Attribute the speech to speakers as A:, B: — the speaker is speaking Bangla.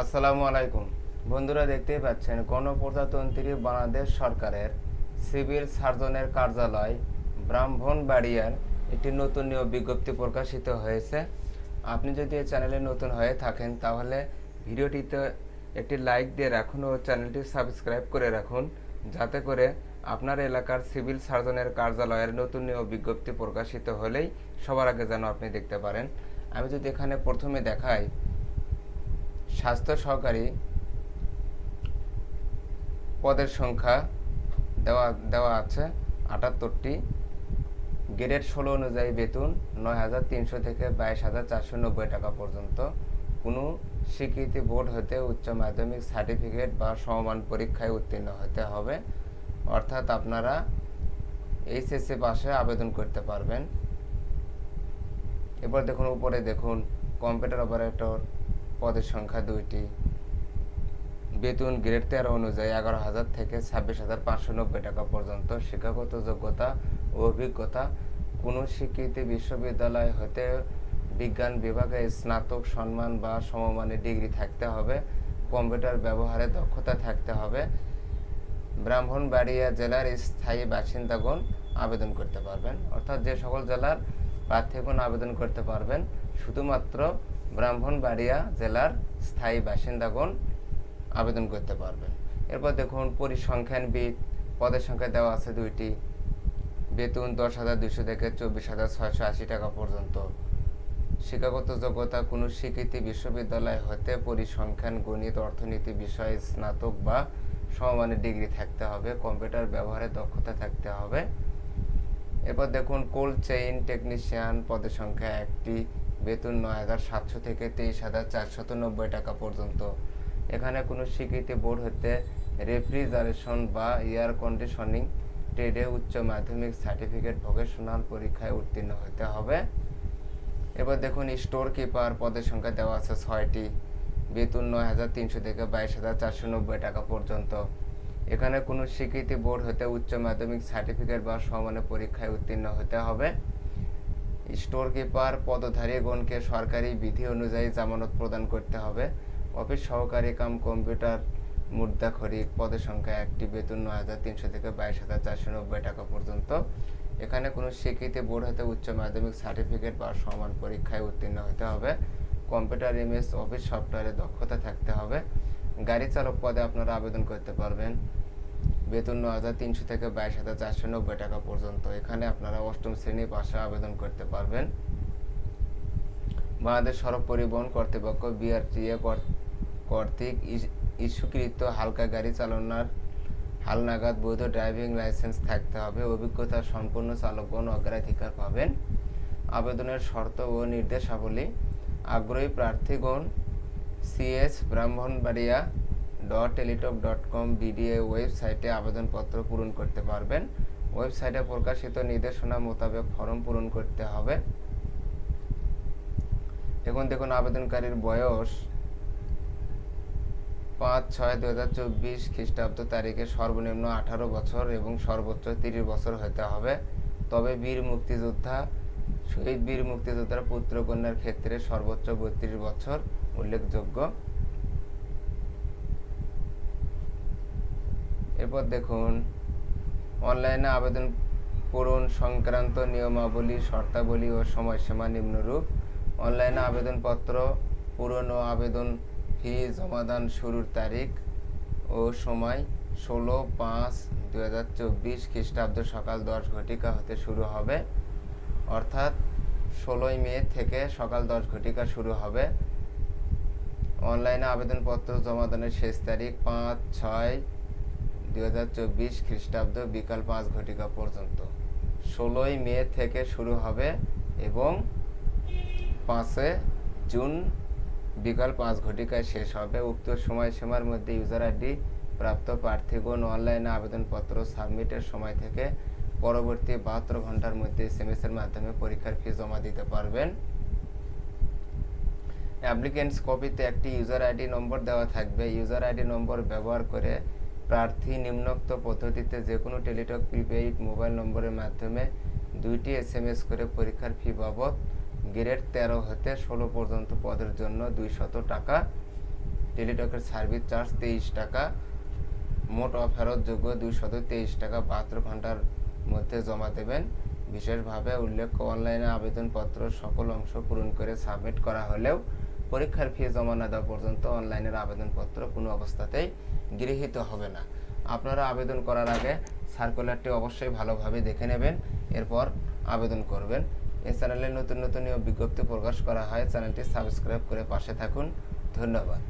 A: আসসালামু আলাইকুম বন্ধুরা, দেখতেই পাচ্ছেন গণপ্রজাতন্ত্রী বাংলাদেশ সরকারের সিভিল সার্জনের কার্যালয় ব্রাহ্মণবাড়িয়ার একটি নতুন নিয়োগ বিজ্ঞপ্তি প্রকাশিত হয়েছে। আপনি যদি এই চ্যানেলে নতুন হয়ে থাকেন তাহলে ভিডিওটিতে একটি লাইক দিয়ে রাখুন ও চ্যানেলটি সাবস্ক্রাইব করে রাখুন, যাতে করে আপনার এলাকার সিভিল সার্জনের কার্যালয়ের নতুন নিয়োগ বিজ্ঞপ্তি প্রকাশিত হলেই সবার আগে যেন আপনি দেখতে পারেন। আমি যদি এখানে প্রথমে দেখাই, স্বাস্থ্য সহকারী পদের সংখ্যা দেওয়া আছে 78টি। গ্রেড 16 অনুযায়ী বেতন 9,300 থেকে 22,490 টাকা পর্যন্ত। কোনো স্বীকৃতি বোর্ড হতে উচ্চ মাধ্যমিক সার্টিফিকেট বা সমমান পরীক্ষায় উত্তীর্ণ হতে হবে, অর্থাৎ আপনারা এইচএসসি পাশে আবেদন করতে পারবেন। এবার দেখুন, উপরে দেখুন কম্পিউটার অপারেটর পদের সংখ্যা 2টি। বেতন গ্রেড 13 অনুযায়ী 11,000 থেকে 26,590 টাকা পর্যন্ত। শিক্ষাগত যোগ্যতা ও অভিজ্ঞতা কোনো স্বীকৃতি বিশ্ববিদ্যালয় হতে বিজ্ঞান বিভাগে স্নাতক সম্মান বা সমমানের ডিগ্রি থাকতে হবে। কম্পিউটার ব্যবহারে দক্ষতা থাকতে হবে। ব্রাহ্মণবাড়িয়া জেলার স্থায়ী বাসিন্দাগণ আবেদন করতে পারবেন, অর্থাৎ যে সকল জেলার প্রার্থীগণ আবেদন করতে পারবেন, শুধুমাত্র ব্রাহ্মণবাড়িয়া জেলার স্থায়ী বাসিন্দাগণ আবেদন করতে পারবেন। এরপর দেখুন, পরিসংখ্যানবিদ পদের সংখ্যা দেওয়া আছে 2টি। বেতন 10,200 থেকে 24,680 টাকা পর্যন্ত। শিক্ষাগত যোগ্যতা কোনো স্বীকৃতি বিশ্ববিদ্যালয় হতে পরিসংখ্যান, গণিত, অর্থনীতি বিষয়ে স্নাতক বা সমমানের ডিগ্রি থাকতে হবে। কম্পিউটার ব্যবহারে দক্ষতা থাকতে হবে। এরপর দেখুন, কোল্ড চেইন টেকনিশিয়ান পদের সংখ্যা 1টি। বেতন 9,700 থেকে 23,490 টাকা পর্যন্ত। এখানে কোনো স্বীকৃতি বোর্ড হতে রেফ্রিজারেশন বা এয়ার কন্ডিশনিং ট্রেডে উচ্চ মাধ্যমিক সার্টিফিকেট ভোকেশনাল পরীক্ষায় উত্তীর্ণ হতে হবে। এবার দেখুন, স্টোর কিপার পদের সংখ্যা দেওয়া আছে 6টি। বেতন 9,300 থেকে 22,490 টাকা পর্যন্ত। এখানে কোনো স্বীকৃতি বোর্ড হতে উচ্চ মাধ্যমিক সার্টিফিকেট বা সমমানের পরীক্ষায় উত্তীর্ণ হতে হবে। স্টোর কিপার পদধারীগণকে সরকারি বিধি অনুযায়ী জামানত প্রদান করতে হবে। অফিস সহকারী কাম কম্পিউটার মুদ্রাক্ষরিক পদের সংখ্যা 1টি। বেতন 9,300 থেকে 22,490 টাকা পর্যন্ত। এখানে কোনো স্বীকৃতি বোর্ড হতে উচ্চ মাধ্যমিক সার্টিফিকেট বা সমান পরীক্ষায় উত্তীর্ণ হতে হবে। কম্পিউটার, এমএস অফিস সফটওয়্যারে দক্ষতা থাকতে হবে। গাড়ি চালক পদে আপনারা আবেদন করতে পারবেন। বেতন 9,300 থেকে 22,490 টাকা পর্যন্ত। এখানে আপনারা 8ম শ্রেণী পাশে আবেদন করতে পারবেন। বাংলাদেশ সড়ক পরিবহন কর্তৃপক্ষ বিআরটিএ কর্তৃক ইস্যুকৃত হালকা গাড়ি চালানোর হালনাগাদ বৈধ ড্রাইভিং লাইসেন্স থাকতে হবে। অভিজ্ঞতা সম্পন্ন চালকগণ অগ্রাধিকার পাবেন। আবেদনের শর্ত ও নির্দেশাবলী: আগ্রহী প্রার্থীগণ cs.ব্রাহ্মণবাড়িয়া.টেলিটক.com বিডিএ ওয়েবসাইটে আবেদনপত্র পূরণ করতে পারবেন। ওয়েবসাইটে প্রকাশিত নির্দেশনা মোতাবেক ফর্ম পূরণ করতে হবে। এখন দেখুন, আবেদনকারীর বয়স 5/6/2024 খ্রিস্টাব্দ তারিখে সর্বনিম্ন 18 বছর এবং সর্বোচ্চ 30 বছর হতে হবে। তবে শহীদ বীর মুক্তিযোদ্ধার পুত্র কন্যার ক্ষেত্রে সর্বোচ্চ 32 বছর উল্লেখযোগ্য। এরপর দেখুন, অনলাইনে আবেদন পূরণ সংক্রান্ত নিয়মাবলী, শর্তাবলী ও সময়সীমা নিম্নরূপ। অনলাইনে আবেদনপত্র পূরণ ও আবেদন ফি জমাদান শুরুর তারিখ ও সময় 16/5/2024 খ্রিস্টাব্দ সকাল 10 ঘটিকা হতে শুরু হবে, অর্থাৎ 16 মে থেকে সকাল 10 ঘটিকা শুরু হবে। অনলাইনে আবেদনপত্র জমাদানের শেষ তারিখ 5/6/2024 খ্রিস্টাব্দ বিকাল 5 ঘটিকা পর্যন্ত। 16 মে থেকে শুরু হবে এবং 5 জুন বিকাল 5 ঘটিকায় শেষ হবে। উক্ত সময়সীমার মধ্যে ইউজার আইডি প্রাপ্ত প্রার্থীগণ অনলাইনে আবেদনপত্র সাবমিটের সময় থেকে পরবর্তী 72 ঘন্টার মধ্যে এসএমএস এর মাধ্যমে পরীক্ষার ফি জমা দিতে পারবেন। অ্যাপ্লিকেন্টস কপিতে একটি ইউজার আইডি নম্বর দেওয়া থাকবে। ইউজার আইডি নম্বর ব্যবহার করে প্রার্থী নিম্নোক্ত পদ্ধতিতে যে কোনো টেলিটক প্রিপেইড মোবাইল নম্বরের মাধ্যমে 2টি এসএমএস করে পরীক্ষার ফি বাবদ গ্রেড 13 হতে 16 পর্যন্ত পদের জন্য 200 টাকা টেলিটকের সার্ভিস চার্জ 23 টাকা, মোট অফেরতযোগ্য 223 টাকা 72 ঘন্টার মধ্যে জমা দেবেন। বিশেষভাবে উল্লেখ্য, অনলাইনে আবেদনপত্র সকল অংশ পূরণ করে সাবমিট করা হলেও পরীক্ষার ফি জমা না দেওয়া পর্যন্ত অনলাইনের আবেদনপত্র কোনো অবস্থাতেই গৃহীত হবে না। আপনারা আবেদন করার আগে সার্কুলারটি অবশ্যই ভালোভাবে দেখে নেবেন, এরপর আবেদন করবেন। এই চ্যানেলে নতুন নতুন নিয়োগ বিজ্ঞপ্তি প্রকাশ করা হয়। চ্যানেলটি সাবস্ক্রাইব করে পাশে থাকুন। ধন্যবাদ।